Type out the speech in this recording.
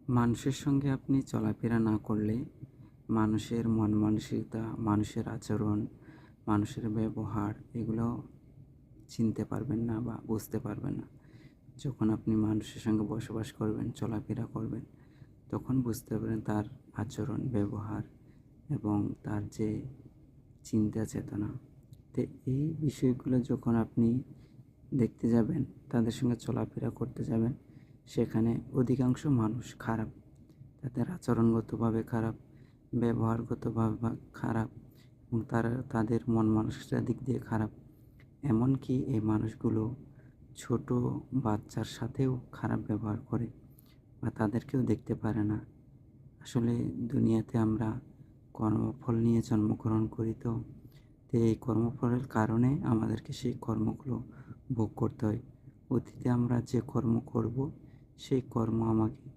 মানুষের সঙ্গে আপনি চলাফেরা না করলে মানুষের মন মানসিকতা, মানুষের আচরণ, মানুষের ব্যবহার এগুলো চিনতে পারবেন না বা বুঝতে পারবেন না। যখন আপনি মানুষের সঙ্গে বসবাস করবেন, চলাফেরা করবেন, তখন বুঝতে পারবেন তার আচরণ, ব্যবহার এবং তার যে চিন্তা চেতনা। তো এই বিষয়গুলো যখন আপনি দেখতে যাবেন, তাদের সঙ্গে চলাফেরা করতে যাবেন, সেখানে অধিকাংশ মানুষ খারাপ। তাদের আচরণগতভাবে খারাপ, ব্যবহারগতভাবে খারাপ এবং তাদের মন মানসিকতার দিক দিয়ে খারাপ। এমনকি এই মানুষগুলো ছোট বাচ্চার সাথেও খারাপ ব্যবহার করে বা তাদেরকেও দেখতে পারে না। আসলে দুনিয়াতে আমরা কর্মফল নিয়ে জন্মগ্রহণ করি, তো এই কর্মফলের কারণে আমাদেরকে সেই কর্মগুলো ভোগ করতে হয়। অতীতে আমরা যে কর্ম করব, সেই কর্ম আমাকে